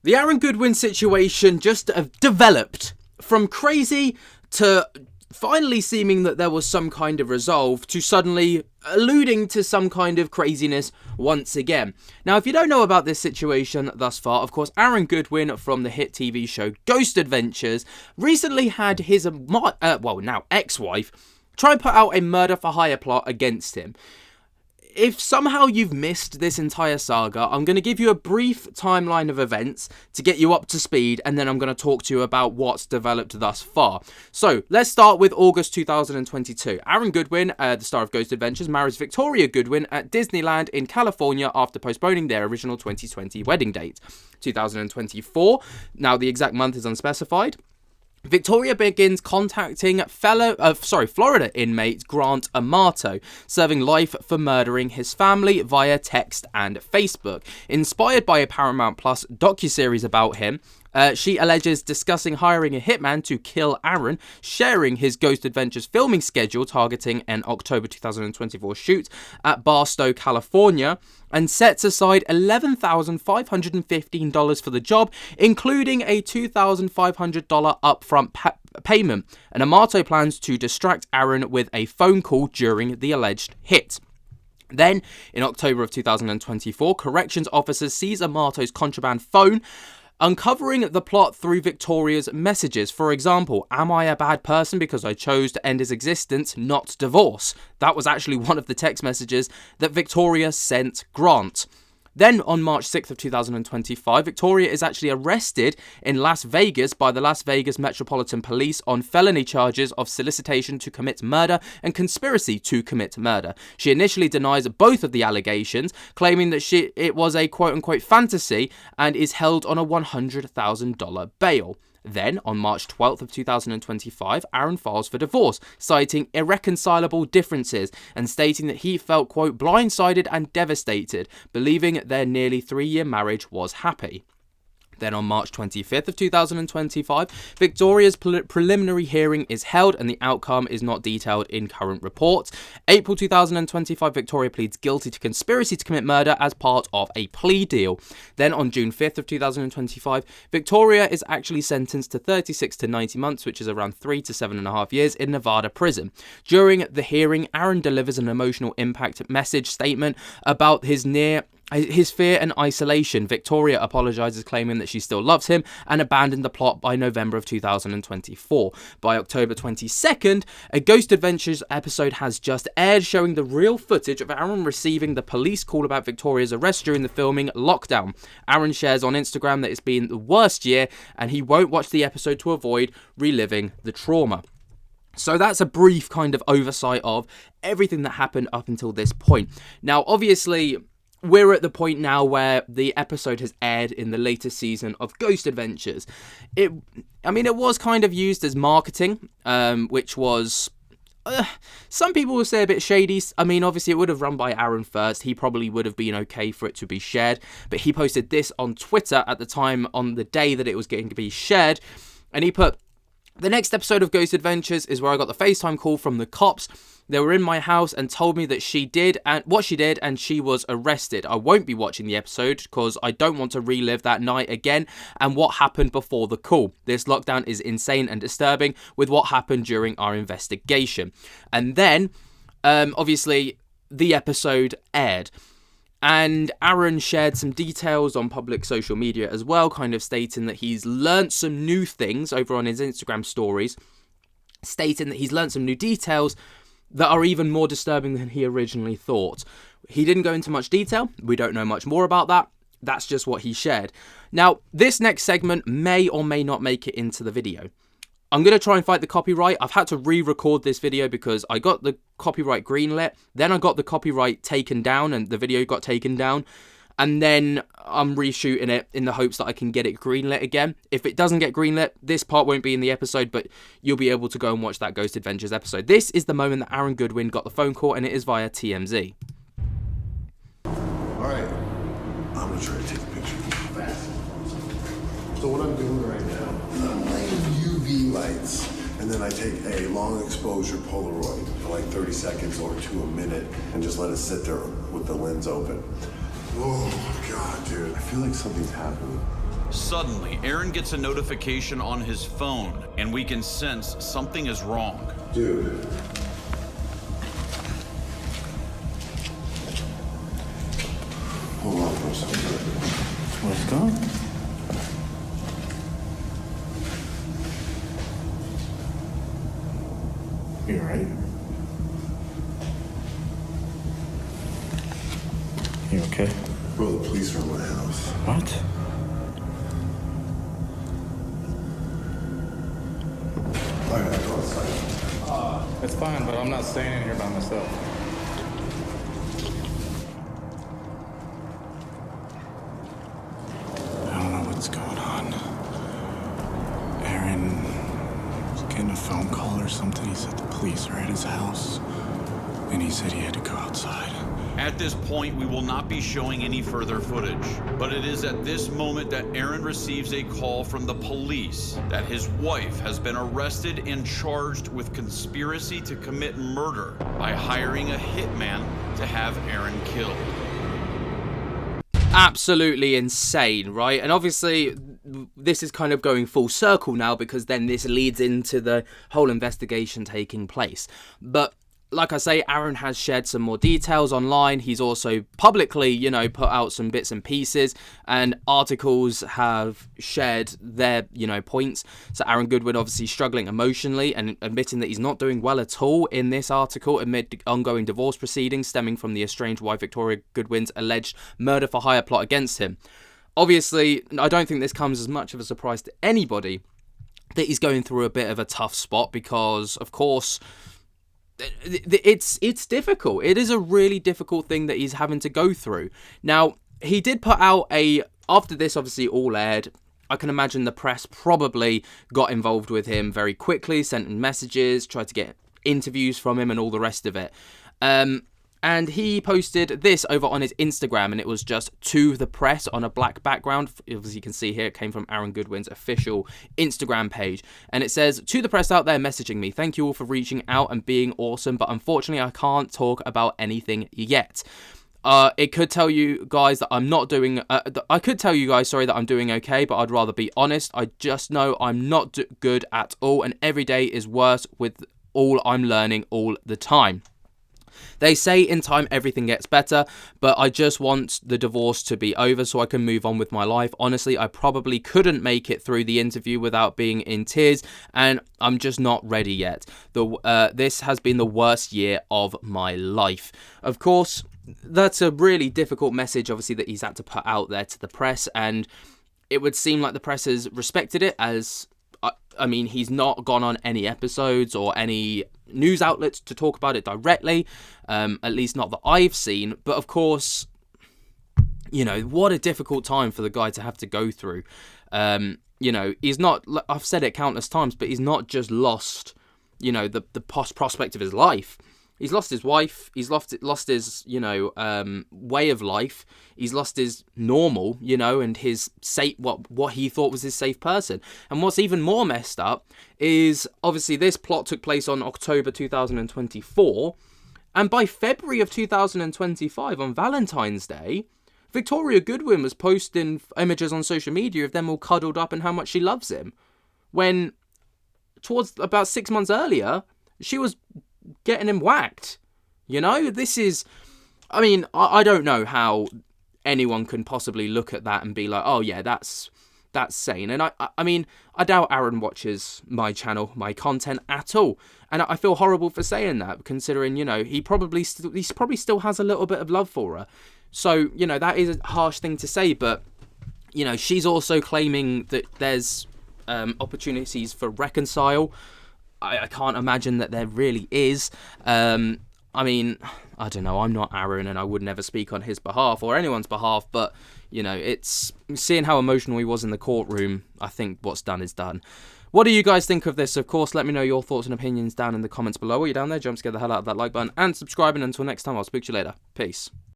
The Aaron Goodwin situation just developed from crazy to finally seeming that there was some kind of resolve to suddenly alluding to some kind of craziness once again. Now, if you don't know about this situation thus far, of course, Aaron Goodwin from the hit TV show Ghost Adventures recently had his, now ex-wife, try and put out a murder-for-hire plot against him. If somehow you've missed this entire saga, I'm going to give you a brief timeline of events to get you up to speed, and then I'm going to talk to you about what's developed thus far. So, let's start with August 2022. Aaron Goodwin, the star of Ghost Adventures, marries Victoria Goodwin at Disneyland in California after postponing their original 2020 wedding date. 2024, now the exact month is unspecified. Victoria begins contacting Florida inmate Grant Amato, serving life for murdering his family via text and Facebook. Inspired by a Paramount Plus docuseries about him, she alleges discussing hiring a hitman to kill Aaron, sharing his Ghost Adventures filming schedule targeting an October 2024 shoot at Barstow, California, and sets aside $11,515 for the job, including a $2,500 upfront payment. And Amato plans to distract Aaron with a phone call during the alleged hit. Then, in October of 2024, corrections officers seize Amato's contraband phone, uncovering the plot through Victoria's messages. For example, am I a bad person because I chose to end his existence, not divorce? That was actually one of the text messages that Victoria sent Grant. Then, on March 6th of 2025, Victoria is actually arrested in Las Vegas by the Las Vegas Metropolitan Police on felony charges of solicitation to commit murder and conspiracy to commit murder. She initially denies both of the allegations, claiming that it was a quote-unquote fantasy and is held on a $100,000 bail. Then, on March 12th of 2025, Aaron files for divorce, citing irreconcilable differences and stating that he felt, quote, blindsided and devastated, believing their nearly 3-year marriage was happy. Then on March 25th of 2025, Victoria's preliminary hearing is held and the outcome is not detailed in current reports. April 2025, Victoria pleads guilty to conspiracy to commit murder as part of a plea deal. Then on June 5th of 2025, Victoria is actually sentenced to 36 to 90 months, which is around 3 to 7.5 years in Nevada prison. During the hearing, Aaron delivers an emotional impact message statement about his fear and isolation. Victoria apologizes, claiming that she still loves him, and abandoned the plot by November of 2024. By October 22nd, a Ghost Adventures episode has just aired, showing the real footage of Aaron receiving the police call about Victoria's arrest during the filming lockdown. Aaron shares on Instagram that it's been the worst year, and he won't watch the episode to avoid reliving the trauma. So that's a brief kind of oversight of everything that happened up until this point. Now, obviously, we're at the point now where the episode has aired in the latest season of Ghost Adventures. It was kind of used as marketing, which was, some people will say a bit shady. I mean, obviously it would have run by Aaron first. He probably would have been okay for it to be shared. But he posted this on Twitter at the time, on the day that it was going to be shared. And he put, the next episode of Ghost Adventures is where I got the FaceTime call from the cops. They were in my house and told me that what she did and she was arrested. I won't be watching the episode because I don't want to relive that night again and what happened before the call. This lockdown is insane and disturbing with what happened during our investigation. And then, obviously, the episode aired. And Aaron shared some details on public social media as well, kind of stating that he's learnt some new things over on his Instagram stories, stating that he's learnt some new details that are even more disturbing than he originally thought. He didn't go into much detail. We don't know much more about that. That's just what he shared. Now, this next segment may or may not make it into the video. I'm going to try and fight the copyright. I've had to re-record this video because I got the copyright greenlit, then I got the copyright taken down and the video got taken down, and then I'm reshooting it in the hopes that I can get it greenlit again. If it doesn't get greenlit, this part won't be in the episode, but you'll be able to go and watch that Ghost Adventures episode. This is the moment that Aaron Goodwin got the phone call, and it is via TMZ. Alright, I'm going to try to take a picture fast. So what I'm doing right now, I'm laying UV lights, and then I take a long exposure Polaroid for like 30 seconds or to a minute, and just let it sit there with the lens open. Oh God, dude, I feel like something's happening. Suddenly, Aaron gets a notification on his phone, and we can sense something is wrong. Dude. Hold on for a second. What's going on? You alright? You okay? Bro, the police are in my house. What? I gotta go outside. It's fine, but I'm not staying in here by myself. I don't know what's going on. Aaron was getting a phone call or something. He said the police are at his house, and he said he had to go outside. At this point, we will not be showing any further footage, but it is at this moment that Aaron receives a call from the police that his wife has been arrested and charged with conspiracy to commit murder by hiring a hitman to have Aaron killed. Absolutely insane, right? And obviously this is kind of going full circle now, because then this leads into the whole investigation taking place. But like I say, Aaron has shared some more details online. He's also publicly, put out some bits and pieces, and articles have shared their, points. So Aaron Goodwin obviously struggling emotionally and admitting that he's not doing well at all in this article amid ongoing divorce proceedings stemming from the estranged wife Victoria Goodwin's alleged murder for hire plot against him. Obviously, I don't think this comes as much of a surprise to anybody that he's going through a bit of a tough spot, because, of course, it's difficult. It is a really difficult thing that he's having to go through. Now, he did put out after this obviously all aired, I can imagine the press probably got involved with him very quickly, sent him messages, tried to get interviews from him and all the rest of it. And he posted this over on his Instagram, and it was just "to the press" on a black background. As you can see here, it came from Aaron Goodwin's official Instagram page. And it says, "To the press out there messaging me, thank you all for reaching out and being awesome, but unfortunately I can't talk about anything yet. It could tell you guys that I'm not doing, I could tell you guys, that I'm doing okay, but I'd rather be honest. I just know I'm not good at all, and every day is worse with all I'm learning all the time. They say in time everything gets better, but I just want the divorce to be over so I can move on with my life. Honestly, I probably couldn't make it through the interview without being in tears, and I'm just not ready yet. This has been the worst year of my life." Of course, that's a really difficult message, obviously, that he's had to put out there to the press, and it would seem like the press has respected it, as he's not gone on any episodes or any news outlets to talk about it directly, at least not that I've seen. But of course, what a difficult time for the guy to have to go through. He's not, I've said it countless times, but he's not just lost, the prospect of his life. He's lost his wife. He's lost his, way of life. He's lost his normal, and his safe, what he thought was his safe person. And what's even more messed up is, obviously, this plot took place on October 2024, and by February of 2025, on Valentine's Day, Victoria Goodwin was posting images on social media of them all cuddled up and how much she loves him, when towards about 6 months earlier, she was getting him whacked. This is, I don't know how anyone can possibly look at that and be like, oh yeah, that's sane. And I doubt Aaron watches my channel, my content at all, and I feel horrible for saying that, considering he probably still has a little bit of love for her. So that is a harsh thing to say, but she's also claiming that there's opportunities for reconcile. I can't imagine that there really is. I don't know. I'm not Aaron, and I would never speak on his behalf or anyone's behalf. But, it's seeing how emotional he was in the courtroom. I think what's done is done. What do you guys think of this? Of course, let me know your thoughts and opinions down in the comments below. While you're down there, jump to get the hell out of that like button and subscribe. And until next time, I'll speak to you later. Peace.